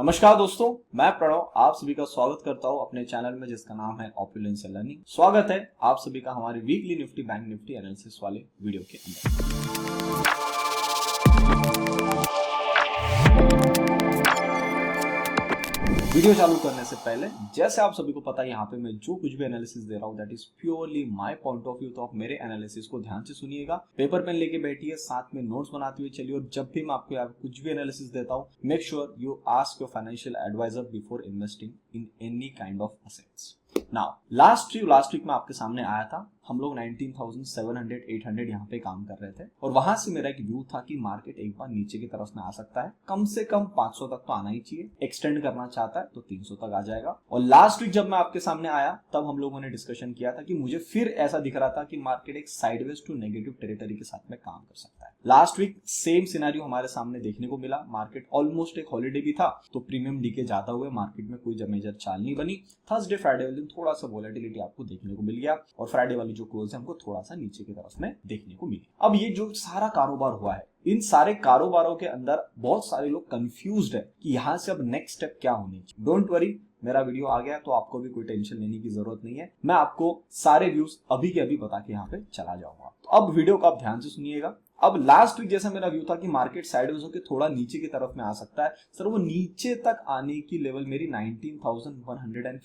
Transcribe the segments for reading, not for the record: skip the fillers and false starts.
नमस्कार दोस्तों, मैं प्रणव आप सभी का स्वागत करता हूं अपने चैनल में जिसका नाम है ऑपुलेंस लर्निंग। स्वागत है आप सभी का हमारे weekly Nifty bank Nifty analysis वाले वीडियो के अंदर। वीडियो चालू करने से पहले जैसे आप सभी को पता है यहाँ पे मैं जो कुछ भी एनालिसिस दे रहा हूँ that is purely my point of view. तो आप मेरे एनालिसिस को ध्यान से सुनिएगा, पेपर पेन लेके बैठिए, साथ में नोट्स बनाते हुए चलिए। और जब भी मैं आपको यहाँ कुछ भी एनालिसिस देता हूँ, make sure you ask your financial adviser before investing in any kind of assets. Now last week में आपके सामने आया था, हम लोग 19,700 800 यहाँ पे काम कर रहे थे और वहां से मेरा एक व्यू था कि मार्केट एक बार नीचे की तरफ में आ सकता है, कम से कम 500 तक तो आना ही चाहिए, एक्सटेंड करना चाहता है तो 300 तक आ जाएगा। और लास्ट वीक जब मैं आपके सामने आया तब हम लोगों ने डिस्कशन किया था कि मुझे फिर ऐसा दिख रहा था कि मार्केट एक साइडवेज टू नेगेटिव टेरिटरी के साथ में काम कर सकता है। लास्ट वीक सेम सिनेरियो हमारे सामने देखने को मिला। मार्केट ऑलमोस्ट एक हॉलीडे भी था तो प्रीमियम डीके ज्यादा हुए, मार्केट में कोई मेजर चाल नहीं बनी। थर्सडे फ्राइडे वाले दिन थोड़ा सा वोलेटिलिटी आपको देखने को मिल गया और फ्राइडे वाली जो क्लोज है हमको थोड़ा सा नीचे की तरफ में देखने को मिली। अब ये जो सारा कारोबार हुआ है, इन सारे कारोबारों के अंदर बहुत सारे लोग कंफ्यूज्ड है कि यहाँ से अब नेक्स्ट स्टेप क्या होनी चाहिए। डोंट वरी, मेरा वीडियो आ गया तो आपको भी कोई टेंशन लेने की जरूरत नहीं है। मैं आपको सारे व्यूज अभी के अभी बता के यहाँ पे चला जाऊंगा। तो अब वीडियो को आप ध्यान से सुनिएगा। अब लास्ट वीक जैसा मेरा व्यू था कि मार्केट साइडवेज होकर थोड़ा नीचे की तरफ में आ सकता है। सर वो नीचे तक आने की लेवल मेरी 19,115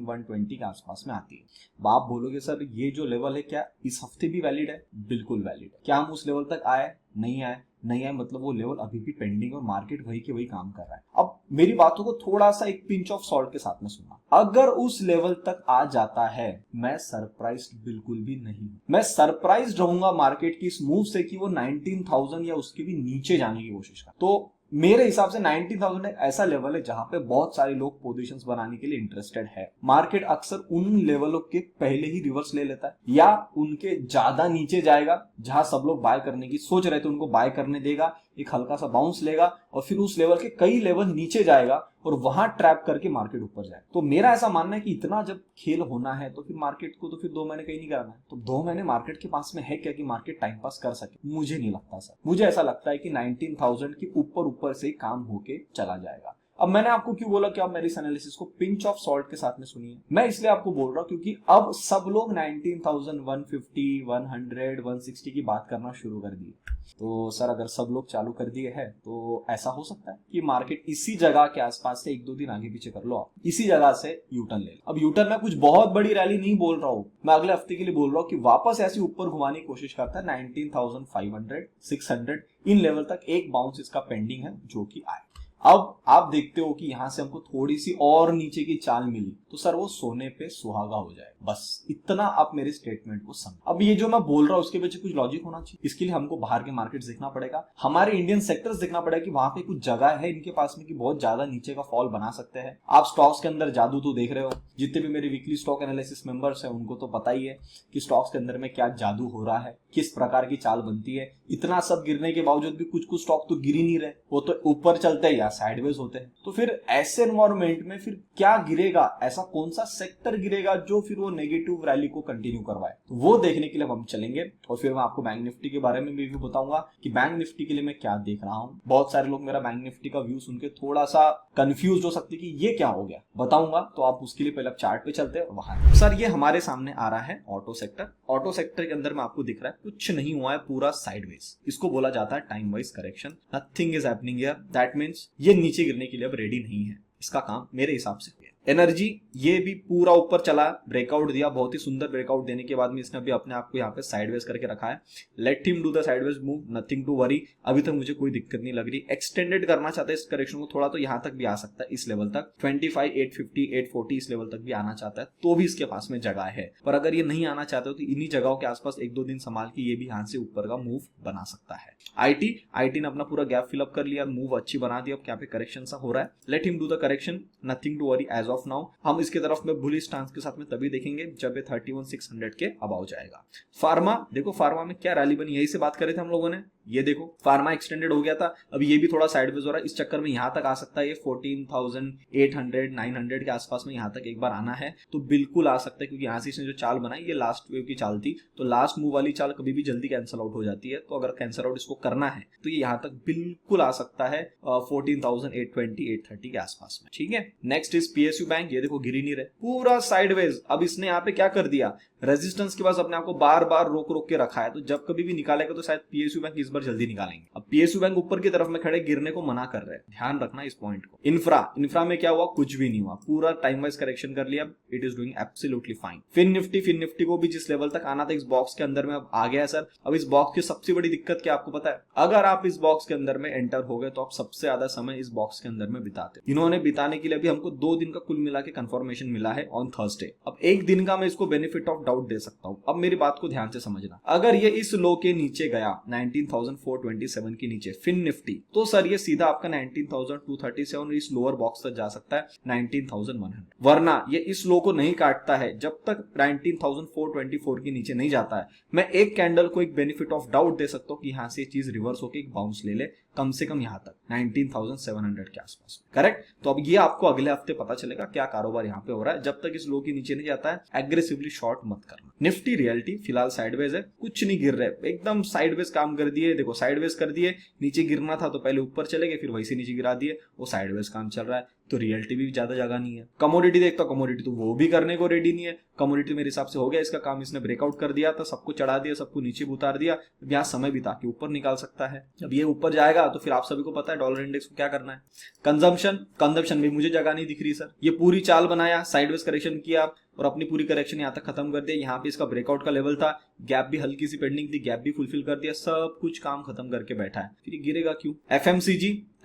120 के आसपास में आती है। आप बोलोगे सर ये जो लेवल है क्या इस हफ्ते भी वैलिड है? बिल्कुल वैलिड है। क्या हम उस लेवल तक आए? नहीं आए। नहीं है मतलब वो लेवल अभी भी पेंडिंग और मार्केट वही के वही काम कर रहा है। अब मेरी बातों को थोड़ा सा एक पिंच ऑफ सॉल्ट के साथ में सुनना। अगर उस लेवल तक आ जाता है मैं सरप्राइज्ड बिल्कुल भी नहीं। मैं सरप्राइज्ड रहूंगा मार्केट की इस मूव से कि वो 19,000 या उसके भी नीचे जाने की कोशिश कर। तो मेरे हिसाब से 19,000 एक ऐसा लेवल है जहां पे बहुत सारे लोग पोजीशंस बनाने के लिए इंटरेस्टेड है। मार्केट अक्सर उन लेवलों के पहले ही रिवर्स ले लेता है या उनके ज्यादा नीचे जाएगा जहां सब लोग बाय करने की सोच रहे थे उनको बाय करने देगा, एक हल्का सा बाउंस लेगा और फिर उस लेवल के कई लेवल नीचे जाएगा और वहां ट्रैप करके मार्केट ऊपर जाए। तो मेरा ऐसा मानना है कि इतना जब खेल होना है तो फिर मार्केट को तो फिर 2 महीने कहीं नहीं कराना है। तो 2 महीने मार्केट के पास में है क्या कि मार्केट टाइम पास कर सके? मुझे नहीं लगता सर। मुझे ऐसा लगता है कि 19,000 के ऊपर से काम होके चला जाएगा। अब मैंने आपको क्यों बोला कि आप मेरी एनालिसिस को पिंच ऑफ सॉल्ट के साथ में सुनिए। मैं इसलिए आपको बोल रहा हूं क्योंकि अब सब लोग 19,150 100 160 की बात करना शुरू कर दिए। तो सर अगर सब लोग चालू कर दिए हैं तो ऐसा हो सकता है कि मार्केट इसी जगह के आसपास से 1-2 दिन आगे पीछे कर लो, आप इसी जगह से यूटर्न ले लो। अब यूटर्न में कुछ बहुत बड़ी रैली नहीं बोल रहा हूं, मैं अगले हफ्ते के लिए बोल रहा हूं कि वापस ऐसी ऊपर घुमाने की कोशिश करता है। 19,500 600 इन लेवल तक एक बाउंस इसका पेंडिंग है जो कि आए। अब आप देखते हो कि यहां से हमको थोड़ी सी और नीचे की चाल मिली तो सर वो सोने पे सुहागा हो जाए। बस इतना आप मेरे स्टेटमेंट को समझ। अब ये जो मैं बोल रहा हूं उसके पीछे कुछ लॉजिक होना चाहिए। इसके लिए हमको बाहर के मार्केट्स देखना पड़ेगा, हमारे इंडियन सेक्टर्स देखना पड़ेगा कि वहां पे कुछ जगह है इनके पास में कि बहुत ज्यादा नीचे का फॉल बना सकते हैं। आप स्टॉक्स के अंदर जादू तो देख रहे हो, जितने भी मेरे वीकली स्टॉक एनालिसिस मेंबर्स हैं उनको तो पता ही है कि स्टॉक्स के अंदर में क्या जादू हो रहा है, किस प्रकार की चाल बनती है। इतना सब गिरने के बावजूद भी कुछ कुछ स्टॉक तो गिर ही नहीं रहे, वो तो ऊपर चलते हैं या साइडवेज होते हैं। तो फिर ऐसे एनवायरमेंट में फिर क्या गिरेगा, ऐसा कौन सा सेक्टर गिरेगा जो फिर वो नेगेटिव रैली को कंटिन्यू करवाए, तो वो देखने के लिए हम चलेंगे। और फिर मैं आपको बैंक निफ्टी के बारे में भी बताऊंगा कि बैंक निफ्टी के लिए मैं क्या देख रहा हूं। बहुत सारे लोग मेरा बैंक निफ्टी का व्यू सुन के थोड़ा सा कंफ्यूज हो सकते कि ये क्या हो गया, बताऊंगा। तो आप उसके लिए पहले चार्ट पे चलते हैं। वहां सर ये हमारे सामने आ रहा है ऑटो सेक्टर। ऑटो सेक्टर के अंदर में आपको दिख रहा है कुछ नहीं हुआ है, पूरा साइडवेज। इसको बोला जाता है time wise correction. Nothing is happening here, that means ये नीचे गिरने के लिए अब रेडी नहीं है। इसका काम मेरे हिसाब से एनर्जी ये भी पूरा ऊपर चला, ब्रेकआउट दिया, बहुत ही सुंदर ब्रेकआउट देने के बाद में इसने अभी अपने आप को यहाँ पे साइडवेज करके रखा है। Let him do the sideways move, nothing to worry. अभी तक मुझे कोई दिक्कत नहीं लग रही। एक्सटेंडेड करना चाहता है इस करेक्शन को थोड़ा तो यहाँ तक भी आ सकता है, इस लेवल तक 25,850 840 इस लेवल तक भी आना चाहता है तो भी इसके पास में जगह है। पर अगर ये नहीं आना चाहते हो तो इन्हीं जगहों के आसपास 1-2 दिन संभाल के ये भी यहाँ से ऊपर का मूव बना सकता है। आईटी ने अपना पूरा गैप फिलअप कर लिया, मूव अच्छी बना दी। अब क्या पे करेक्शन सा हो रहा है, let him do the correction, nothing to worry as of now. हम इसके तरफ में बुलिश स्टांस के साथ में तभी देखेंगे जब ये 31,600 के अबाउ जाएगा। फार्मा देखो, फार्मा में क्या रैली बनी, यही से बात कर रहे थे हम लोगों ने। ये देखो फार्मा एक्सटेंडेड हो गया था, अब ये भी थोड़ा साइडवेज हो रहा है, इस चक्कर में यहाँ तक आ सकता है, ये 14,800 900 के आसपास में यहाँ तक एक बार आना है तो बिल्कुल आ सकता है, क्योंकि यहाँ से इसने जो चाल बनाई ये लास्ट वेव की चाल थी, तो लास्ट मूव वाली चाल कभी भी जल्दी कैंसिल आउट हो जाती है, तो अगर कैंसिल आउट इसको करना है तो ये यहाँ तक बिल्कुल आ सकता है 14,820 830 के आसपास में। ठीक है, नेक्स्ट इज पीएसयू बैंक, ये देखो गिर ही नहीं रहे, पूरा साइडवेज। अब इसने यहाँ पे क्या कर दिया, रेजिस्टेंस के पास अपने आप को बार बार रोक रोक के रखा है, तो जब कभी भी निकालेगा तो शायद पीएसयू बैंक इस बार जल्दी निकालेंगे। अब पीएसयू बैंक ऊपर की तरफ में खड़े गिरने को मना कर रहे हैं, ध्यान रखना इस पॉइंट को। इंफ्रा में क्या हुआ, कुछ भी नहीं हुआ, पूरा टाइम वाइज करेक्शन कर लिया, it is doing absolutely fine. Fin nifty को भी जिस लेवल तक आना था इस बॉक्स के अंदर में अब आ गया है सर। अब इस बॉक्स की सबसे बड़ी दिक्कत क्या आपको पता है, अगर आप इस बॉक्स के अंदर में एंटर हो गए तो आप सबसे ज्यादा समय इस बॉक्स के अंदर में बिताते। इन्होंने बिताने के लिए अभी हमको 2 दिन का कुल मिला के कंफर्मेशन मिला है ऑन थर्सडे। अब एक दिन का मैं इसको बेनिफिट ऑफ डाउट दे सकता हूं। अब मेरी बात को ध्यान से समझना, अगर ये इस लो के नीचे गया 19,427 के नीचे फिन निफ्टी, तो सर ये सीधा आपका 19,237 इस लोअर बॉक्स तक जा सकता है 19,100। वरना ये इस लो को नहीं काटता है जब तक 19,424 के नीचे नहीं जाता है। मैं एक कैंडल को एक बेनिफिट ऑफ डाउट दे सकता हूं कि यहां से ये चीज रिवर्स होकर एक बाउंस ले ले, कम से कम यहां तक 19,700 के आसपास, करेक्ट। तो अब ये आपको अगले हफ्ते पता चलेगा क्या कारोबार यहां पे हो रहा है। जब तक इस लो के नीचे नहीं जाता है एग्रेसिवली शॉर्ट मत करना। निफ्टी रियलिटी फिलहाल साइडवेज है, कुछ नहीं गिर रहे, एकदम साइडवेज काम कर दिए। देखो साइडवेज कर दिए, नीचे गिरना था तो पहले ऊपर चले गए, फिर वैसे नीचे गिरा दिए, वो साइडवेज काम चल रहा है। तो रियलिटी भी ज्यादा जगह नहीं है। कमोडिटी देखता हूं, कमोडिटी तो वो भी करने को रेडी नहीं है। कमोडिटी मेरे हिसाब से हो गया इसका काम, इसने ब्रेकआउट कर दिया था, सबको चढ़ा दिया, सबको नीचे उतार दिया, यहाँ समय बिता के ऊपर निकाल सकता है। अब ये ऊपर जाएगा तो फिर आप सभी को पता है डॉलर इंडेक्स को क्या करना है। कंजम्पशन भी मुझे जगह नहीं दिख रही सर। ये पूरी चाल बनाया, साइडवेज करेक्शन किया और अपनी पूरी करेक्शन यहाँ तक खत्म कर दिया। यहाँ पे इसका ब्रेकआउट का लेवल था, गैप भी हल्की सी पेंडिंग थी, गैप भी फुलफिल कर दिया, सब कुछ काम खत्म करके बैठा है, फिर गिरेगा क्यों।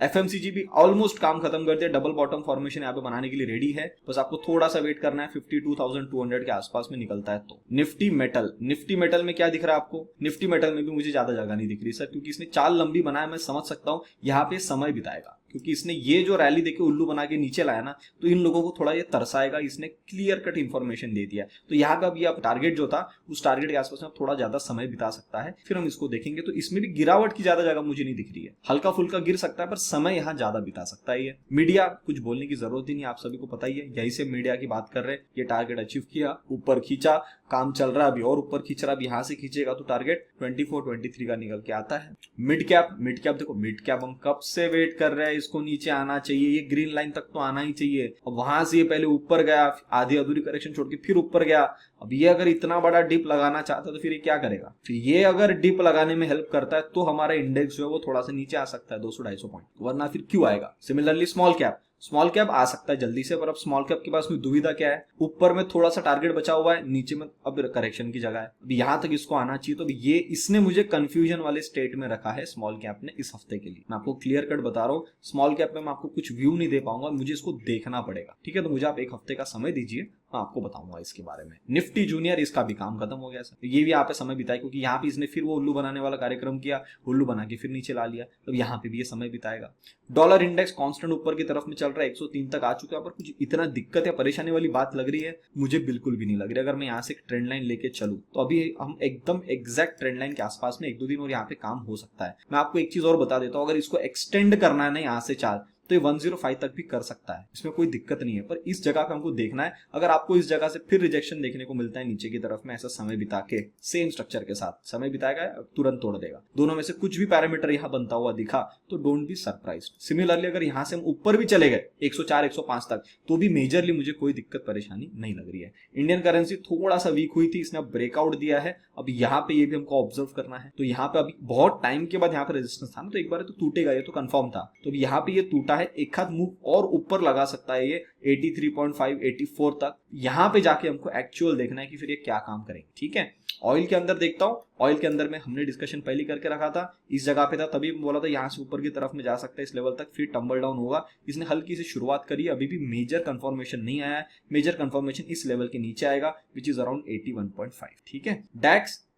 एफएमसीजी भी ऑलमोस्ट काम खत्म कर दिया, डबल बॉटम फॉर्मेशन यहाँ पे बनाने के लिए रेडी है, बस आपको थोड़ा सा वेट करना है, 52,200 के आसपास में निकलता है तो। निफ्टी मेटल में क्या दिख रहा है आपको, निफ्टी मेटल में भी मुझे ज्यादा जगह नहीं दिख रही सर, क्योंकि इसने चाल लंबी बनाया, मैं समझ सकता हूँ यहाँ पे समय बिताएगा, क्योंकि इसने ये जो रैली देके उल्लू बना के नीचे लाया ना, तो इन लोगों को थोड़ा ये तरसाएगा, इसने क्लियर कट इन्फॉर्मेशन दे दिया। तो यहाँ पे अभी आप टारगेट जो था उस टारगेट के आसपास में थोड़ा ज्यादा समय बिता सकता है, फिर हम इसको देखेंगे। तो इसमें भी गिरावट की ज्यादा जगह मुझे नहीं दिख रही है, हल्का फुल्का गिर सकता है पर समय यहाँ ज्यादा बिता सकता है। ये मीडिया कुछ बोलने की जरूरत ही नहीं, आप सभी को पता ही है, यही से मीडिया की बात कर रहे हैं। ये टारगेट अचीव किया, ऊपर खींचा, काम चल रहा है अभी और ऊपर खींच रहा है, यहाँ से खींचेगा तो टारगेट 24-23 का निकल के आता है। मिड कैप देखो, मिड कैप हम कब से वेट कर रहे हैं, इसको नीचे आना चाहिए, ये ग्रीन लाइन तक तो आना ही चाहिए। अब वहां से ये पहले ऊपर गया, आधी अधूरी करेक्शन छोड़ के फिर ऊपर गया। अब ये अगर इतना बड़ा डिप लगाना चाहता है तो फिर ये क्या करेगा, फिर ये अगर डिप लगाने में हेल्प करता है तो हमारा इंडेक्स जो है वो थोड़ा सा नीचे आ सकता है 200-250 पॉइंट, वरना फिर क्यों आएगा। सिमिलरली स्मॉल कैप आ सकता है जल्दी से, पर अब स्मॉल कैप के पास में दुविधा क्या है, ऊपर में थोड़ा सा टारगेट बचा हुआ है, नीचे में अब करेक्शन की जगह है, अब यहां तक इसको आना चाहिए। तो ये इसने मुझे कंफ्यूजन वाले स्टेट में रखा है स्मॉल कैप ने इस हफ्ते के लिए। मैं आपको क्लियर कट बता रहा हूँ, स्मॉल कैप में मैं आपको कुछ व्यू नहीं दे पाऊंगा, मुझे इसको देखना पड़ेगा, ठीक है। तो मुझे आप एक हफ्ते का समय दीजिए, मैं आपको बताऊंगा इसके बारे में। निफ्टी जूनियर, इसका भी काम खत्म हो गया सर, ये भी यहाँ पे समय बिताया, क्योंकि यहाँ पे इसने फिर वो उल्लू बनाने वाला कार्यक्रम किया, उल्लू बना के फिर नीचे ला लिया, तो यहाँ पे भी ये समय बिताएगा। डॉलर इंडेक्स कांस्टेंट ऊपर की तरफ में चल रहा है, 103 तक आ चुका है, पर कुछ इतना दिक्कत या परेशानी वाली बात लग रही है मुझे बिल्कुल भी नहीं लग रही। अगर मैं यहाँ से एक ट्रेंड लाइन लेके चलूं तो अभी हम एकदम एग्जैक्ट ट्रेंड लाइन के आसपास में 1-2 दिन और यहाँ पे काम हो सकता है। मैं आपको एक चीज और बता देता हूँ, अगर इसको एक्सटेंड करना है ना यहाँ से चाल, तो ये 105 तक भी कर सकता है, इसमें कोई दिक्कत नहीं है। पर इस जगह पे हमको देखना है, अगर आपको इस जगह से फिर रिजेक्शन देखने को मिलता है नीचे की तरफ में, ऐसा समय बिता के सेम स्ट्रक्चर के साथ समय बिताएगा, तुरंत तोड़ देगा। दोनों में से कुछ भी पैरामीटर यहाँ बनता हुआ दिखा तो डोंट बी सरप्राइज्ड। सिमिलरली अगर यहाँ से हम ऊपर भी चले गए 104-105 तक, तो भी मेजरली मुझे कोई दिक्कत परेशानी नहीं लग रही है। इंडियन करेंसी थोड़ा सा वीक हुई थी, इसने अब ब्रेकआउट दिया है, अब यहाँ पे ये भी हमको ऑब्जर्व करना है। तो यहाँ पे अभी बहुत टाइम के बाद यहाँ पे रेजिस्टेंस था ना, तो एक बार तो टूटेगा, ये तो कंफर्म था। तो यहाँ पे ये टूटा है, एक हाथ मूव और ऊपर लगा सकता है ये 83.5 84 तक। यहां पे जाके हमको एक्चुअल देखना है कि फिर ये क्या काम करेंगे, ठीक है। ऑयल के अंदर देखता हूं, ऑयल के अंदर में हमने डिस्कशन पहले करके रखा था, इस जगह पे था, तभी बोला था यहां से ऊपर की तरफ में जा सकता है इस लेवल तक, फिर टंबल डाउन होगा। इसने हल्की सी शुरुआत करी, अभी भी मेजर कंफर्मेशन नहीं आया है, मेजर कंफर्मेशन इस लेवल के नीचे आएगा विच इज अराउंड 81.5, ठीक है।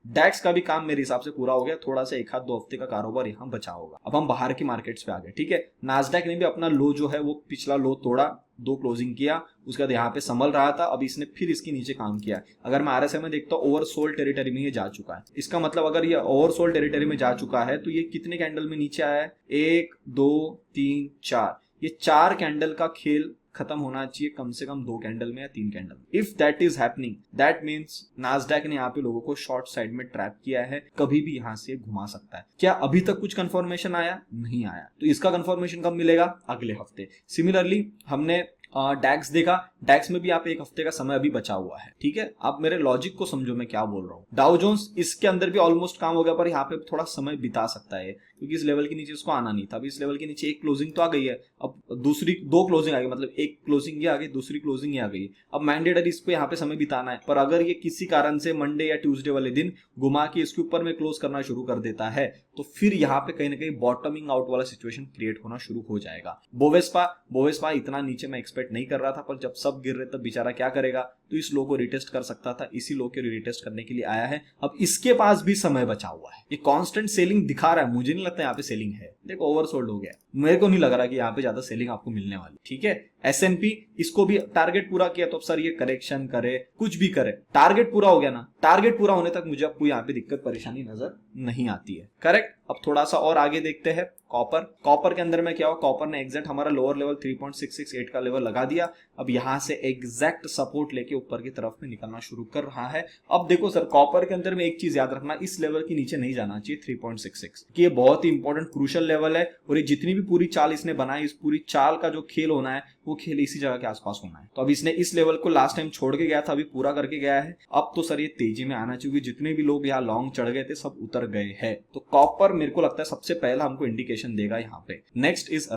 डैक्स का भी काम मेरे हिसाब से पूरा हो गया, थोड़ा सा एक हाथ 2 हफ्ते का कारोबार यहाँ बचा होगा। अब हम बाहर की मार्केट्स पे आ गए, ठीक है। नास्डैक ने भी अपना लो जो है वो पिछला लो तोड़ा, 2 क्लोजिंग किया, उसके बाद यहाँ पे संभल रहा था, अब इसने फिर इसके नीचे काम किया। अगर मैं आरएसआई में देखता हूँ ओवरसोल्ड टेरिटरी में ये जा चुका है। इसका मतलब अगर ये ओवरसोल्ड टेरिटरी में जा चुका है तो ये कितने कैंडल में नीचे आया है, 1 2 3 4, ये 4 कैंडल का खेल खत्म होना चाहिए कम से कम 2 कैंडल में या 3 कैंडल में। If that is happening that means Nasdaq ने यहाँ पे लोगों को शॉर्ट साइड में ट्रैप किया है, कभी भी यहाँ से घुमा सकता है। क्या अभी तक कुछ कंफर्मेशन आया? नहीं आया। तो इसका कंफर्मेशन कब मिलेगा? अगले हफ्ते। सिमिलरली हमने डैक्स देखा, डैक्स में भी आप 1 हफ्ते का समय अभी बचा हुआ है, ठीक है। आप मेरे लॉजिक को समझो मैं क्या बोल रहा हूँ। डाउ जोन्स इसके अंदर भी ऑलमोस्ट काम हो गया, पर यहाँ पे थोड़ा समय बिता सकता है क्योंकि इस लेवल के नीचे उसको आना नहीं था। अभी इस लेवल के नीचे 1 क्लोजिंग तो आ गई है, अब दूसरी 2 क्लोजिंग आ गई, मतलब 1 क्लोजिंग ये आ गई, दूसरी क्लोजिंग ये आ गई। अब मैंडेटरी इसको यहाँ पे समय बिताना है, पर अगर ये किसी कारण से मंडे या ट्यूसडे वाले दिन घुमा के इसके ऊपर में क्लोज करना शुरू कर देता है तो फिर यहाँ पे कहीं ना कहीं बॉटमिंग आउट वाला सिचुएशन क्रिएट होना शुरू हो जाएगा। बोवेस्पा इतना नीचे मैं एक्सपेक्ट नहीं कर रहा था, पर जब सब गिर रहे तब बेचारा क्या करेगा, तो इस लो को रिटेस्ट कर सकता था, इसी लो के रिटेस्ट करने के लिए आया है। अब इसके पास भी समय बचा हुआ है, ये कांस्टेंट सेलिंग दिखा रहा है, मुझे नहीं लगता यहाँ पे सेलिंग है। देखो ओवरसोल्ड हो गया, मेरे को नहीं लग रहा कि यहाँ पे ज्यादा सेलिंग आपको मिलने वाली, ठीक है। S&P इसको भी टारगेट पूरा किया तो अब सर ये करेक्शन करे कुछ भी करे, टारगेट पूरा हो गया ना, टारगेट पूरा होने तक मुझे अब कोई यहाँ पे दिक्कत परेशानी नजर नहीं आती है, करेक्ट। अब थोड़ा सा और आगे देखते हैं कॉपर के अंदर में क्या हुआ, कॉपर ने एग्जैक्ट हमारा लोअर लेवल 3.668 का लेवल लगा दिया। अब यहां से एग्जैक्ट सपोर्ट लेके ऊपर की तरफ में निकलना शुरू कर रहा है। अब देखो सर कॉपर के अंदर में एक चीज याद रखना, इस लेवल के नीचे नहीं जाना चाहिए 3.66, कि ये बहुत ही इंपॉर्टेंट क्रूशियल लेवल है और ये जितनी भी पूरी चाल इसने बनाई, इस पूरी चाल का जो खेल होना है वो खेल इसी जगह के आसपास होना है। तो अब इसने इस लेवल को लास्ट टाइम छोड़ के गया था, अभी पूरा करके गया है। अब तो सर ये तेजी में आना चाहिए, जितने भी लोग यहाँ लॉन्ग चढ़ गए थे सब उतर गए हैं। तो कॉपर मेरे को लगता है सबसे पहला हमको इंडिकेशन देगा यहाँ पे। नेक्स्ट इज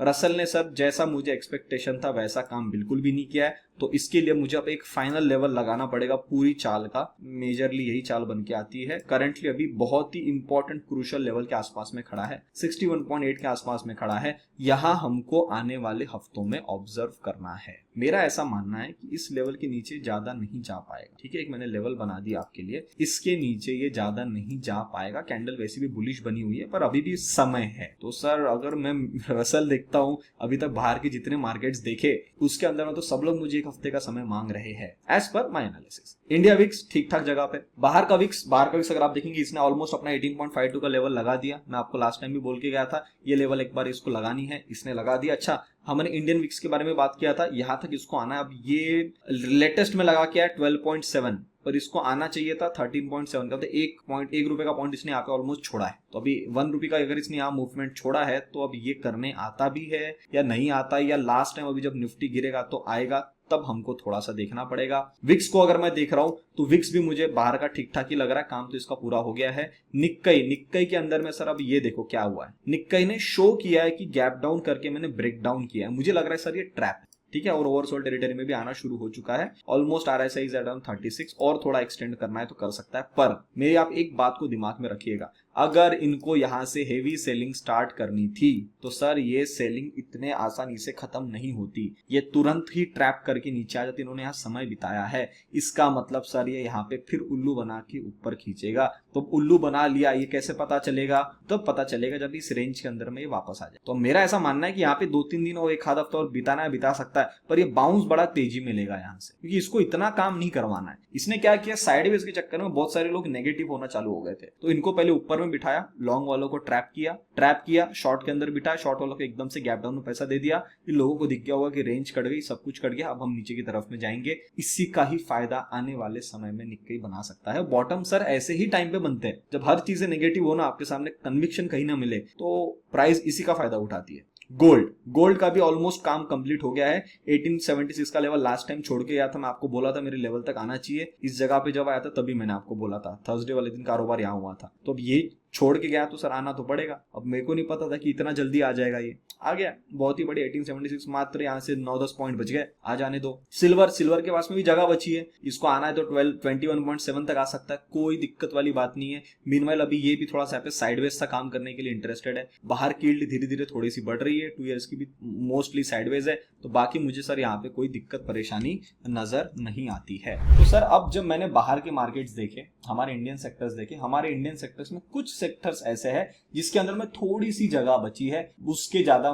रसल ने सर जैसा मुझे एक्सपेक्टेशन था वैसा काम बिल्कुल भी नहीं किया है, तो इसके लिए मुझे अब एक फाइनल लेवल लगाना पड़ेगा पूरी चाल का, मेजरली यही चाल बन के आती है। करंटली अभी बहुत ही इंपॉर्टेंट क्रूशियल लेवल के आसपास में खड़ा है, 61.8 के आसपास में खड़ा है। यहां हमको आने वाले हफ्तों में ऑब्जर्व करना है। मेरा ऐसा मानना है कि इस लेवल के नीचे ज्यादा नहीं जा पाएगा, ठीक है। एक मैंने लेवल बना दिया आपके लिए, इसके नीचे ये ज्यादा नहीं जा पाएगा। कैंडल वैसे भी बुलिश बनी हुई है पर अभी भी समय है। तो सर अगर मैं रसल देखता हूं, अभी तक बाहर के जितने मार्केट्स देखे उसके अंदर में तो सब लोग मुझे 1 हफ्ते का समय मांग रहे हैं as per my analysis. India VIX ठीक ठाक जगह पे, बाहर का विक्स अगर आप देखेंगे इसने ऑलमोस्ट अपना 18.52 का लेवल लगा दिया। मैं आपको लास्ट टाइम भी बोल के गया था ये लेवल एक बार इसको लगानी है, इसने लगा दिया। अच्छा हमने इंडियन विक्स के बारे में बात किया था, यहां तक इसको आना है। अब ये लेटेस्ट में लगा के है 12.7, पर इसको आना चाहिए था 13.7 का, तो 1 रुपए का पॉइंट इसने यहाँ पे ऑलमोस्ट छोड़ा है। तो अभी 1 रुपए का अगर इसने यहाँ मूवमेंट छोड़ा है तो अब ये करने आता भी है या नहीं आता है, या लास्ट टाइम अभी जब निफ्टी गिरेगा तो आएगा, तब हमको थोड़ा सा देखना पड़ेगा। विक्स को अगर मैं देख रहा हूं तो विक्स भी मुझे बाहर का ठीक ठाक ही लग रहा है, काम तो इसका पूरा हो गया है। निक्कई के अंदर में सर अब ये देखो क्या हुआ है, निक्कई ने शो किया है कि गैप डाउन करके मैंने ब्रेक डाउन किया है। मुझे लग रहा है सर ये ट्रैप, ठीक है, और ओवरसोल्ड टेरिटरी में भी आना शुरू हो चुका है। ऑलमोस्ट RSI इज अराउंड 36, और थोड़ा एक्सटेंड करना है तो कर सकता है। पर मेरी आप एक बात को दिमाग में रखिएगा, अगर इनको यहां से हेवी सेलिंग स्टार्ट करनी थी तो सर ये सेलिंग इतने आसानी से खत्म नहीं होती, ये तुरंत ही ट्रैप करके नीचे आ जाती। इन्होंने यहाँ समय बिताया है, इसका मतलब सर ये यहाँ पे फिर उल्लू बना के ऊपर खींचेगा। तो उल्लू बना लिया, ये कैसे पता चलेगा? तो पता चलेगा जब इस रेंज के अंदर में ये वापस आ जाए। तो मेरा ऐसा मानना है कि यहाँ पे 2-3 दिन और 1 आध हफ्ता और बिताना है, बिता सकता है, पर ये बाउंस बड़ा तेजी में लेगा यहाँ से, क्योंकि इसको इतना काम नहीं करवाना है। इसने क्या किया, साइडवेज के चक्कर में बहुत सारे लोग नेगेटिव होना चालू हो गए थे, तो इनको पहले ऊपर में बिठाया, लॉन्ग वालों को ट्रैप किया, शॉर्ट के अंदर बिठाया, शॉर्ट वालों को एकदम से गैप डाउन में पैसा दे दिया। इन लोगों को दिख गया होगा कि रेंज कट गई, सब कुछ कट गया, अब हम नीचे की तरफ में जाएंगे। इसी का ही फायदा आने वाले समय में निक्केई बना सकता है। बॉटम सर ऐसे ही टाइम पे बनते हैं, जब हर चीजें नेगेटिव हो ना, आपके सामने कन्विक्शन कहीं ना मिले, तो प्राइस इसी का फायदा उठाती है। गोल्ड का भी ऑलमोस्ट काम कंप्लीट हो गया है। 1876 का लेवल लास्ट टाइम छोड़ के गया था, मैं आपको बोला था मेरे लेवल तक आना चाहिए। इस जगह पे जब आया था तभी मैंने आपको बोला था, थर्सडे वाले दिन कारोबार यहाँ हुआ था। तो अब ये छोड़ के गया तो सर आना तो पड़ेगा। अब मेरे को नहीं पता था कि इतना जल्दी आ जाएगा, ये आ गया, बहुत ही बड़ी 1876, मात्र यहाँ से 9-10 पॉइंट बच गए, आ जाने दो। सिल्वर के पास में भी जगह बची है, इसको आना है तो 21.7 तक आ सकता है, कोई दिक्कत वाली बात नहीं है। मीनवाइल अभी ये भी थोड़ा सा पे साइडवेज सा काम करने के लिए इंटरेस्टेड है। बाहर की यील्ड धीरे धीरे थोड़ी सी बढ़ रही है, 2 ईयर्स की भी मोस्टली साइडवेज है, तो बाकी मुझे सर यहाँ पे कोई दिक्कत परेशानी नजर नहीं आती है। तो सर अब जब मैंने बाहर के मार्केट्स देखे, हमारे इंडियन सेक्टर्स देखे, हमारे इंडियन सेक्टर्स में कुछ सेक्टर्स ऐसे हैं जिसके अंदर में थोड़ी सी जगह बची है, उससे ज्यादा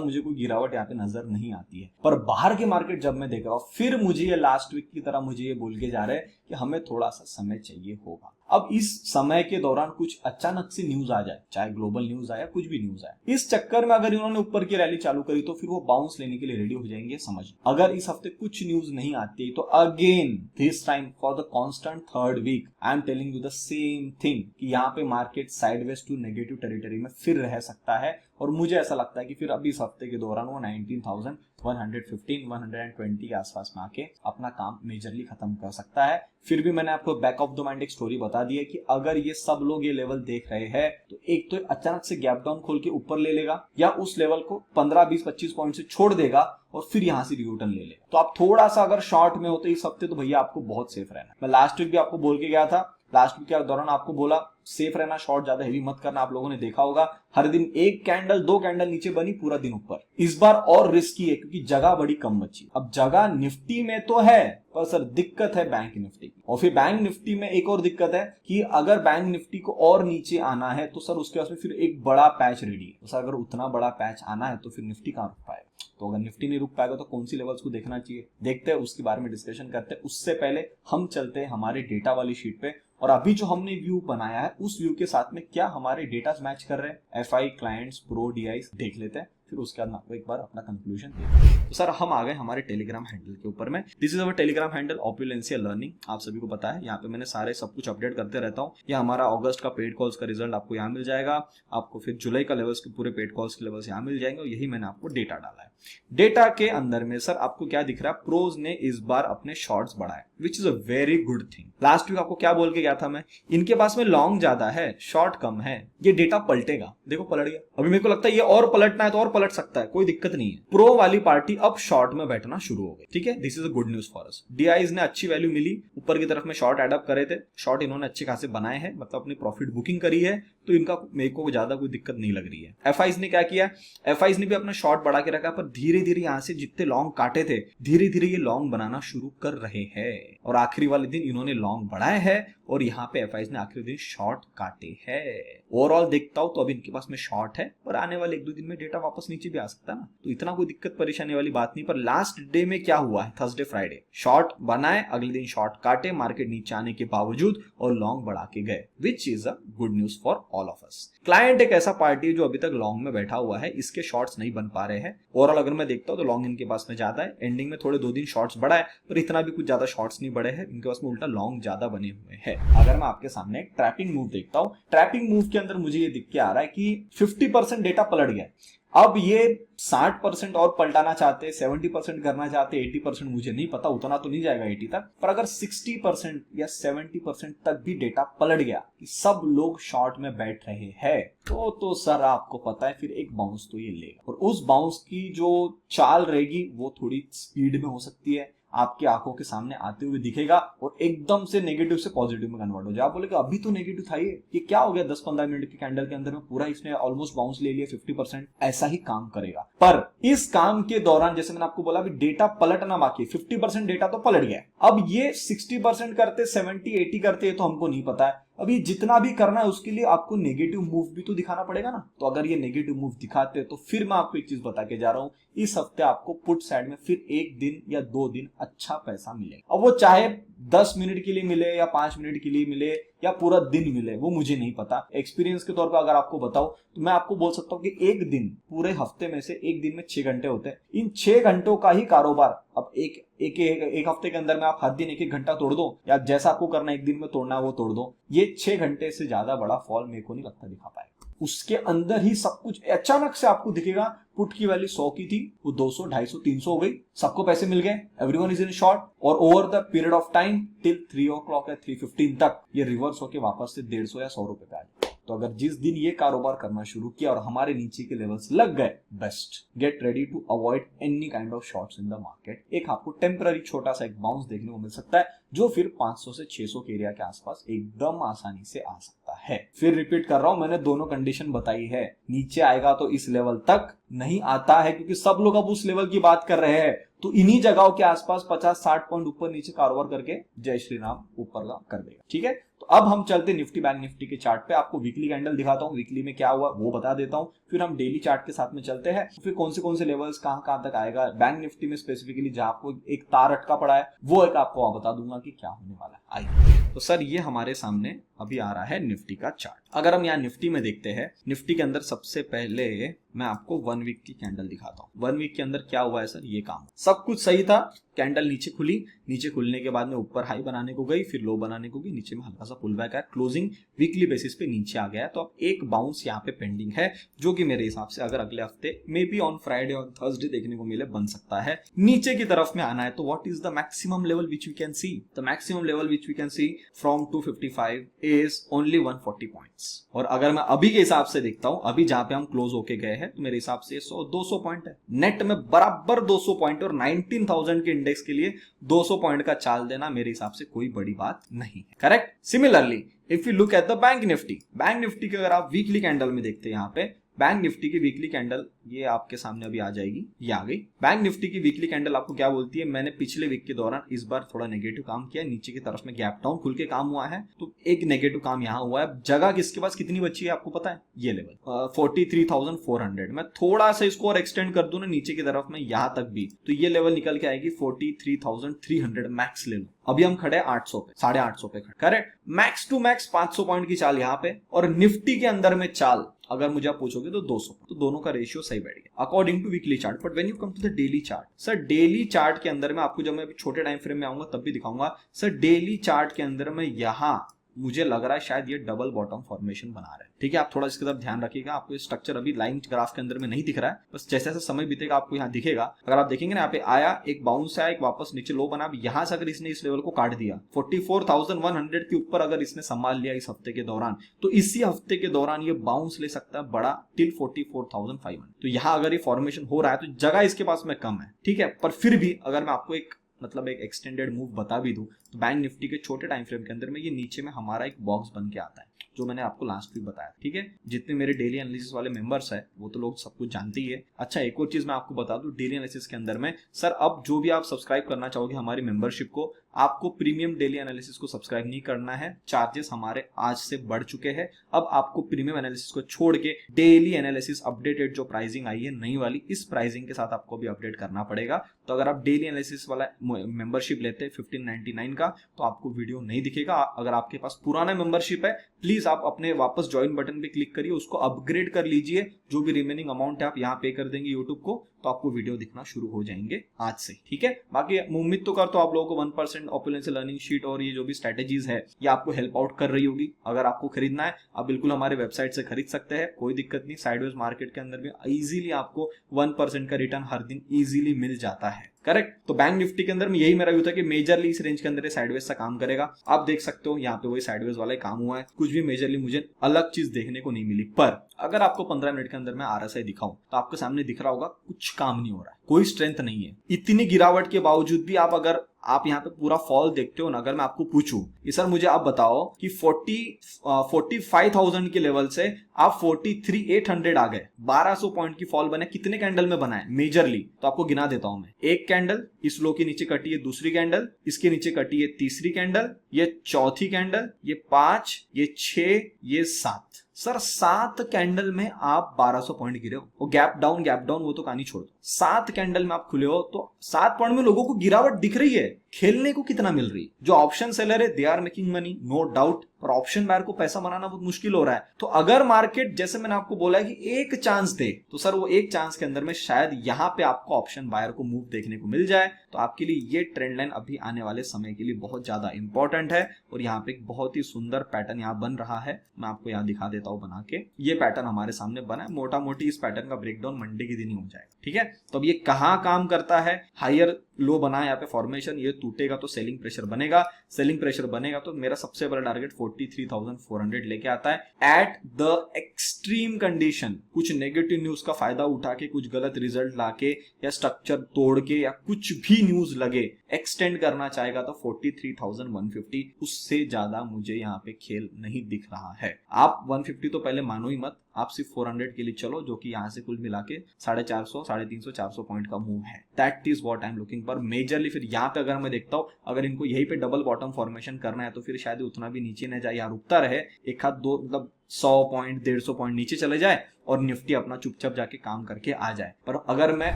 मुझे कोई गिरावट यहाँ पे नजर नहीं आती है। पर बाहर के मार्केट जब मैं देख रहा हूँ, फिर मुझे ये लास्ट वीक की तरह मुझे ये बोल के जा रहे हैं कि हमें थोड़ा सा समय चाहिए होगा। अब इस समय के दौरान कुछ अचानक से न्यूज आ जाए, चाहे ग्लोबल न्यूज आए या कुछ भी न्यूज आए, इस चक्कर में अगर इन्होंने ऊपर की रैली चालू करी तो फिर वो बाउंस लेने के लिए रेडी हो जाएंगे, समझ। अगर इस हफ्ते कुछ न्यूज नहीं आती तो again this time for the constant third week I am telling you the same thing कि यहाँ पे market sideways to negative territory में फिर रह सकता है। और मुझे ऐसा लगता है कि फिर अभी इस हफ्ते के दौरान वो 19,115-120 के आसपास में आके अपना काम मेजरली खत्म कर सकता है। फिर भी मैंने आपको बैक ऑफ द माइंड एक स्टोरी बता दी है कि अगर ये सब लोग ये लेवल देख रहे हैं तो एक तो अचानक से गैप डाउन खोल के ऊपर ले लेगा, या उस लेवल को 15, 20, 25 पॉइंट से छोड़ देगा और फिर यहां से रिटर्न ले लेगा। तो आप थोड़ा सा अगर शॉर्ट में होते इस हफ्ते तो भैया आपको बहुत सेफ रहना। मैं लास्ट वीक भी आपको बोल के गया था, लास्ट वीक के दौरान आपको बोला सेफ रहना, शॉर्ट ज्यादा हेवी मत करना। आप लोगों ने देखा होगा हर दिन एक कैंडल, दो कैंडल नीचे बनी, पूरा दिन ऊपर। इस बार और रिस्की है क्योंकि जगह बड़ी कम बची। अब जगह निफ्टी में तो है, पर सर दिक्कत है बैंक निफ्टी की। और फिर बैंक निफ्टी में एक और दिक्कत है कि अगर बैंक निफ्टी को और नीचे आना है तो सर उसके पास में फिर एक बड़ा पैच रेडी है। तो सर अगर उतना बड़ा पैच आना है तो फिर निफ्टी कहां रुक पाएगा? तो अगर निफ्टी नहीं रुक पाएगा तो कौन सी लेवल्स को देखना चाहिए, देखते हैं, उसके बारे में डिस्कशन करते हैं। उससे पहले हम चलते हैं हमारे डेटा वाली शीट पे, और अभी जो हमने व्यू बनाया है उस व्यू के साथ में क्या हमारे डेटा मैच कर रहे हैं, एफआई, क्लाइंट्स, प्रो, डीआईस देख लेते हैं। फिर उसके बाद मैं आपको एक बार अपना कंक्लूजन देता। तो सर हम आ गए हमारे टेलीग्राम हैंडल के ऊपर में। This is our Telegram handle Opulencia learning, आप सभी को पता है। यहाँ पे मैंने सारे सब कुछ अपडेट करते रहता हूँ। यह हमारा अगस्त का पेड कॉल्स का रिजल्ट आपको यहाँ मिल जाएगा, आपको फिर जुलाई का लेवल्स के पूरे पेड कॉल्स के लेवल्स यहाँ मिल जाएंगे, और यही मैंने आपको डेटा डाला है। डेटा के अंदर में सर आपको क्या दिख रहा है, प्रोज ने इस बार अपने शॉर्ट्स बढ़ाए, which is a very good thing. Last week आपको क्या बोल के गया था मैं, इनके पास में लॉन्ग ज्यादा है, शॉर्ट कम है, ये डेटा पलटेगा। देखो पलट गया। अभी मेरे को लगता है ये और पलटना है तो और पलट सकता है, कोई दिक्कत नहीं है। प्रो वाली पार्टी अब शॉर्ट में बैठना शुरू हो गई, ठीक है। This is a good news for us. DIs ने अच्छी वैल्यू मिली, ऊपर की तरफ में शॉर्ट एडअप करे थे, शॉर्ट इन्होंने अच्छे खासे बनाए हैं, मतलब अपनी प्रॉफिट बुकिंग करी है, तो इनका मेरे को ज्यादा कोई दिक्कत नहीं लग रही है। एफआईज ने क्या किया, एफआईज ने भी अपना शॉर्ट बढ़ा के रखा, पर धीरे धीरे यहाँ से जितने लॉन्ग काटे थे धीरे धीरे ये लॉन्ग बनाना शुरू कर रहे हैं, और आखिरी वाले दिन इन्होंने लॉन्ग बढ़ाए हैं और यहाँ पे एफआईज ने आखिरी दिन शॉर्ट काटे हैं। ओवरऑल देखता हूं तो अभी इनके पास में शॉर्ट है, पर आने वाले 1-2 दिन में डेटा वापस नीचे भी आ सकता है ना, तो इतना कोई दिक्कत परेशानी वाली बात नहीं। पर लास्ट डे में क्या हुआ है, थर्सडे फ्राइडे शॉर्ट बनाए, अगले दिन शॉर्ट काटे, मार्केट नीचे आने के बावजूद, और लॉन्ग बढ़ा के गए, विच is a good news for all of us. Client एक ऐसा पार्टी है जो अभी तक लॉन्ग में बैठा हुआ है, इसके शॉर्ट्स नहीं बन पा रहे हैं। ओवरऑल अगर मैं देखता हूं तो लॉन्ग इनके पास में ज्यादा है, एंडिंग में थोड़े 2 दिन शॉर्ट्स बढ़ा है, पर इतना भी कुछ ज्यादा शॉर्ट्स नहीं बढ़े हैं, इनके पास में उल्टा लॉन्ग ज्यादा बने हुए हैं। अगर मैं आपके सामने एक ट्रैपिंग मूव देखता हूं, ट्रैपिंग मूव के अंदर मुझे ये दिख के आ रहा है कि 50% डेटा पलट गया। अब ये 60% और पलटाना चाहते, 70% करना चाहते, 80% मुझे नहीं पता, उतना तो नहीं जाएगा 80 तक, पर अगर 60% या 70% तक भी डेटा पलट गया कि सब लोग शॉर्ट में बैठ रहे हैं, तो सर आपको पता है फिर एक बाउंस तो ये लेगा, और उस बाउंस की जो चाल रहेगी वो थोड़ी स्पीड में हो सकती है, आपकी आंखों के सामने आते हुए दिखेगा, और एकदम से नेगेटिव से पॉजिटिव में कन्वर्ट हो जाए। आप बोलेगे अभी तो नेगेटिव था, ये क्या हो गया, 10-15 मिनट की कैंडल के अंदर में पूरा इसने ऑलमोस्ट बाउंस ले लिया 50%। ऐसा ही काम करेगा, पर इस काम के दौरान जैसे मैंने आपको बोला अभी डेटा पलटना बाकी, 50% डेटा तो पलट गया। अब ये 60% करते, 70-80 करते, तो हमको नहीं पता है। अभी जितना भी करना है उसके लिए आपको नेगेटिव मूव भी तो दिखाना पड़ेगा ना। तो अगर ये नेगेटिव मूव दिखाते हैं तो फिर मैं आपको एक चीज बता के जा रहा हूं, इस हफ्ते आपको पुट साइड में फिर 1 दिन या 2 दिन अच्छा पैसा मिलेगा। अब वो चाहे 10 मिनट के लिए मिले या 5 मिनट के लिए मिले या पूरा दिन मिले, वो मुझे नहीं पता। एक्सपीरियंस के तौर पर अगर आपको बताऊं तो मैं आपको बोल सकता हूं कि एक दिन पूरे हफ्ते में से एक दिन में 6 घंटे होते हैं। इन 6 घंटों का ही कारोबार अब एक हफ्ते के अंदर में आप हर दिन 1-1 घंटा तोड़ दो, या जैसा आपको करना एक दिन में तोड़ना है वो तोड़ दो, ये 6 घंटे से ज्यादा बड़ा फॉल मेरे को नहीं लगता दिखा पाएगा। उसके अंदर ही सब कुछ अचानक से आपको दिखेगा, पुट की वैल्यू 100 की थी, वो 200, 250, 300 हो गई, सबको पैसे मिल गए, एवरीवन इज इन शॉर्ट, और over the period of time till 3 o'clock या 3:15 तक ये रिवर्स होके वापस से 150 या 100 रुपए पे आ जाए। तो अगर जिस दिन ये कारोबार करना शुरू किया और हमारे नीचे के लेवल्स लग गए, best get ready to avoid any kind of shorts in the market. एक आपको टेम्पररी छोटा सा एक बाउंस देखने को मिल सकता है जो फिर 500 से 600 के एरिया के आसपास एकदम आसानी से आ सकता है। फिर रिपीट कर रहा हूं, मैंने दोनों कंडीशन बताई है। नीचे आएगा तो इस लेवल तक नहीं आता है क्योंकि सब लोग अब उस लेवल की बात कर रहे हैं, तो इन्हीं जगहों के आसपास 50-60 पॉइंट ऊपर नीचे कारोबार करके जय श्री राम ऊपर का कर देगा। ठीक है, तो अब हम चलते निफ्टी बैंक निफ्टी के चार्ट पे। आपको वीकली कैंडल दिखाता हूँ, वीकली में क्या हुआ वो बता देता हूँ, फिर हम डेली चार्ट के साथ में चलते हैं, फिर कौन से लेवल्स कहां तक आएगा। बैंक निफ्टी में स्पेसिफिकली जहां आपको एक तार अटका पड़ा है वो एक आपको बता दूंगा कि क्या होने वाला है। आइए, तो सर ये हमारे सामने अभी आ रहा है निफ्टी का चार्ट। अगर हम यहाँ निफ्टी में देखते हैं, निफ्टी के अंदर सबसे पहले मैं आपको 1 वीक की कैंडल दिखाता हूँ। 1 वीक के अंदर क्या हुआ है सर, ये काम सब कुछ सही था। कैंडल नीचे खुली, नीचे खुलने के बाद में ऊपर हाई बनाने को गई, फिर लो बनाने को गई, नीचे में हल्का सा पुल बैक है, क्लोजिंग वीकली बेसिस पे नीचे आ गया है। तो अब एक बाउंस यहाँ पे पेंडिंग है जो कि मेरे हिसाब से अगर अगले हफ्ते मे बी ऑन फ्राइडे और थर्सडे देखने को मिले, बन सकता है नीचे की तरफ में आना है। तो what is the maximum level which we can see? The maximum level which we can see from 255 is only 140 points. और अगर मैं अभी के हिसाब से देखता हूं, अभी जहां पे हम क्लोज होके गए हैं, तो मेरे हिसाब से 200 पॉइंट है नेट में, बराबर 200 पॉइंट। और 19,000 के इंडेक्स के लिए 200 पॉइंट का चाल देना मेरे हिसाब से कोई बड़ी बात नहीं है। Correct. Similarly if you look at the bank Nifty, bank Nifty के अगर आप वीकली कैंडल में देखते हैं, यहाँ पे बैंक निफ्टी की वीकली कैंडल ये आपके सामने अभी आ जाएगी, ये आ गई। बैंक निफ्टी की वीकली कैंडल आपको क्या बोलती है? मैंने पिछले वीक के दौरान इस बार थोड़ा नेगेटिव काम किया, नीचे की तरफ में गैप डाउन खुल के काम हुआ है, तो एक नेगेटिव काम यहाँ हुआ है। जगह किसके पास कितनी बची है आपको पता है? ये लेवल 43,400। मैं थोड़ा सा इसको और एक्सटेंड कर दूं ना नीचे की तरफ में यहां तक भी, तो ये लेवल निकल के आएगी 43,300 मैक्स ले लो। अभी हम खड़े 800 पे, 850 पे खड़े। Correct. Max to max 500 point की चाल यहाँ पे, और निफ्टी के अंदर में चाल अगर मुझे आप पूछोगे तो 200, तो दोनों का रेशियो सही बैठ गया according to weekly chart. But when you come to the daily chart, sir daily chart के अंदर में आपको, जब मैं छोटे टाइम फ्रेम में आऊंगा तब भी दिखाऊंगा, सर डेली चार्ट के अंदर में यहां मुझे लग रहा है शायद ये डबल बॉटम फॉर्मेशन बना रहा है। ठीक है, आप थोड़ा इसकी तरफ ध्यान रखिएगा। आपको स्ट्रक्चर अभी लाइन ग्राफ के अंदर में नहीं दिख रहा है, बस जैसे जैसे समय बीतेगा आपको यहाँ दिखेगा। अगर आप देखेंगे ना, यहाँ पे आया, एक बाउंस आया, एक वापस नीचे लो बना, यहां से अगर इसने इस लेवल को काट दिया 44,100 के ऊपर अगर इसने संभाल लिया इस हफ्ते के दौरान, तो इसी हफ्ते के दौरान ये बाउंस ले सकता है बड़ा टिल 44,500। तो यहाँ अगर ये फॉर्मेशन हो रहा है तो जगह इसके पास में कम है। ठीक है, पर फिर भी अगर मैं आपको एक एक्सटेंडेड मूव बता भी दूं, तो बैंक निफ्टी के छोटे टाइम फ्रेम के अंदर में ये नीचे में हमारा एक बॉक्स बन के आता है, जो मैंने आपको लास्ट वीक बताया। ठीक है, जितने मेरे डेली एनालिसिस वाले मेंबर्स है वो तो लोग सब कुछ जानते ही है। अच्छा, एक और चीज मैं आपको बता दूं, डेली एनालिसिस के अंदर में सर अब जो भी आप सब्सक्राइब करना चाहोगे हमारी मेंबरशिप को, आपको प्रीमियम डेली एनालिसिस को सब्सक्राइब नहीं करना है। चार्जेस हमारे आज से बढ़ चुके हैं। अब आपको प्रीमियम एनालिसिस को छोड़ के डेली एनालिसिस अपडेटेड जो प्राइसिंग आई है नई वाली, इस प्राइसिंग के साथ आपको भी अपडेट करना पड़ेगा। तो अगर आप डेली एनालिसिस वाला मेंबरशिप लेते हैं 1599 का, तो आपको वीडियो नहीं दिखेगा। अगर आपके पास पुराना मेंबरशिप है, प्लीज आप अपने वापस ज्वाइन बटन पे क्लिक करिए, उसको अपग्रेड कर लीजिए। जो भी रिमेनिंग अमाउंट है आप यहाँ पे कर देंगे यूट्यूब को, तो आपको वीडियो दिखना शुरू हो जाएंगे आज से। ठीक है, बाकी उम्मीद तो करता हूं आप लोगों को 1% ऑपुलेंस लर्निंग शीट और ये जो भी स्ट्रेटेजीज है ये आपको हेल्प आउट कर रही होगी। अगर आपको खरीदना है आप बिल्कुल हमारे वेबसाइट से खरीद सकते हैं, कोई दिक्कत नहीं। साइडवेज मार्केट के अंदर भी इजीली आपको 1% का रिटर्न हर दिन इजीली मिल जाता है। करेक्ट। तो बैंक निफ्टी के अंदर में यही मेरा व्यू था कि मेजरली इस रेंज के अंदर साइडवेज सा काम करेगा। आप देख सकते हो यहाँ पे वही साइडवेज वाला काम हुआ है, कुछ भी मेजरली मुझे अलग चीज देखने को नहीं मिली। पर अगर आपको 15 मिनट के अंदर मैं RSI दिखाऊं तो आपके सामने दिख रहा होगा कुछ काम नहीं हो रहा है, कोई स्ट्रेंथ नहीं है। इतनी गिरावट के बावजूद भी आप यहाँ पे पूरा फॉल देखते हो ना, अगर मैं आपको पूछूं कि सर मुझे आप बताओ कि 45,000 के लेवल से आप 43,800 आ गए, 1200 पॉइंट की फॉल बने, कितने कैंडल में बना है मेजरली? तो आपको गिना देता हूं मैं। एक कैंडल इस लो के नीचे कटी है, दूसरी कैंडल इसके नीचे कटी है, तीसरी कैंडल, ये चौथी कैंडल, ये 5, ये 6, ये 7। सर 7 कैंडल में आप 1200 पॉइंट गिरे हो। वो गैप डाउन वो तो कहानी छोड़ दो, 7 कैंडल में आप खुले हो तो 7 पॉइंट में लोगों को गिरावट दिख रही है। खेलने को कितना मिल रही है? जो ऑप्शन सेलर है they are making money, no doubt, पर ऑप्शन बायर को पैसा बनाना बहुत मुश्किल हो रहा है। तो अगर मार्केट, जैसे मैंने आपको बोला है कि एक चांस दे, तो सर वो एक चांस के अंदर में शायद यहां पे आपको ऑप्शन बायर को मूव देखने को मिल जाए। तो आपके लिए ये ट्रेंड लाइन अभी आने वाले समय के लिए बहुत ज्यादा इंपॉर्टेंट है। और यहाँ पे एक बहुत ही सुंदर पैटर्न यहाँ बन रहा है, मैं आपको यहाँ दिखा देता हूँ बना के। ये पैटर्न हमारे सामने बना है, मोटा मोटी इस पैटर्न का ब्रेकडाउन मंडे के दिन ही हो जाएगा। ठीक है, तो अब ये कहाँ काम करता है? हायर लो बना है यहाँ पे फॉर्मेशन, ये टूटेगा तो सेलिंग प्रेशर बनेगा, सेलिंग प्रेशर बनेगा तो मेरा सबसे बड़ा टारगेट 43,400 लेके आता है एट द एक्सट्रीम कंडीशन। कुछ नेगेटिव न्यूज का फायदा उठा के, कुछ गलत रिजल्ट लाके या स्ट्रक्चर तोड़ के या कुछ भी न्यूज लगे एक्सटेंड करना चाहेगा तो 43,150, उससे ज्यादा मुझे यहाँ पे खेल नहीं दिख रहा है। आप 150 तो पहले मानो ही मत, आप सिर्फ 400 के लिए चलो, जो कि यहाँ से कुल मिला के 450, 350, 400 पॉइंट का मूव है। That is what I am looking for majorly. फिर यहाँ पे अगर मैं देखता हूँ, अगर इनको यहीं पे डबल बॉटम फॉर्मेशन करना है तो फिर शायद उतना भी नीचे न जाए, यहाँ रुकता रहे, एक हाथ दो मतलब 100 पॉइंट 150 पॉइंट नीचे चले जाए और निफ्टी अपना चुपचाप जाके काम करके आ जाए। पर अगर मैं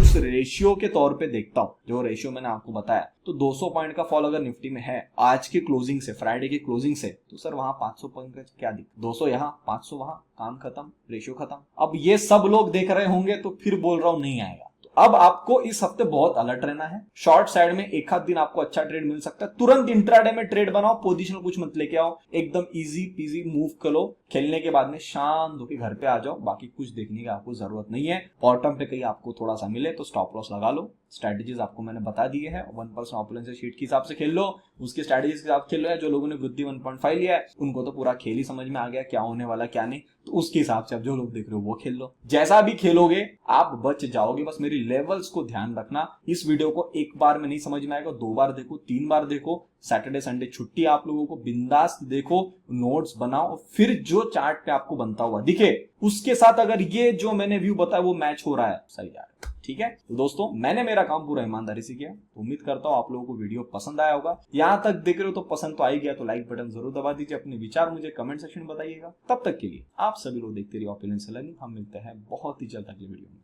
उस रेशियो के तौर पे देखता हूँ, जो रेशियो मैंने आपको बताया, तो 200 पॉइंट का फॉल अगर निफ्टी में है आज की क्लोजिंग से, फ्राइडे की क्लोजिंग से, तो सर वहां 500 पॉइंट का क्या दिख, 200 यहाँ 500 वहां, काम खत्म, रेशियो खत्म। अब ये सब लोग देख रहे होंगे तो फिर बोल रहा हूं नहीं आएगा। अब आपको इस हफ्ते बहुत अलर्ट रहना है। शॉर्ट साइड में एक आध दिन आपको अच्छा ट्रेड मिल सकता है, तुरंत इंट्राडे में ट्रेड बनाओ, पोजीशन कुछ मत लेके आओ, एकदम इजी पीजी मूव करो, खेलने के बाद में शांत होकर घर पे आ जाओ, बाकी कुछ देखने की आपको जरूरत नहीं है। बॉटम पे कहीं आपको थोड़ा सा मिले तो स्टॉप लॉस लगा लो। स्ट्रेटेजीज आपको मैंने बता दिए है, 1% ऑपुलेंस शीट के हिसाब से खेल लो, उसके स्ट्रेटेजीज के हिसाब खेल लो। जो लोगों ने वृद्धि 1.5 लिया है उनको तो पूरा खेल ही समझ में आ गया क्या होने वाला क्या नहीं, तो उसके हिसाब से अब जो लोग देख रहे हो वो खेल लो। जैसा भी खेलोगे आप बच जाओगे, बस मेरी लेवल्स को ध्यान रखना। इस वीडियो को एक बार में नहीं समझ में आएगा, 2 बार देखो, 3 बार देखो, सैटरडे संडे छुट्टी आप लोगों को, बिंदास देखो, नोट्स बनाओ, फिर जो चार्ट पे आपको बनता हुआ दिखे उसके साथ अगर ये जो मैंने व्यू बताया वो मैच हो रहा है, सही यार, ठीक है। तो दोस्तों मैंने मेरा काम पूरा ईमानदारी से किया, तो उम्मीद करता हूं आप लोगों को वीडियो पसंद आया होगा। यहां तक देख रहे हो तो पसंद तो आ ही गया, तो लाइक बटन जरूर दबा दीजिए, अपने विचार मुझे कमेंट सेक्शन में बताइएगा। तब तक के लिए आप सभी लोग देखते रहिए ओपिनियन से लर्निंग। हम मिलते हैं बहुत ही जल्द अगले वीडियो में।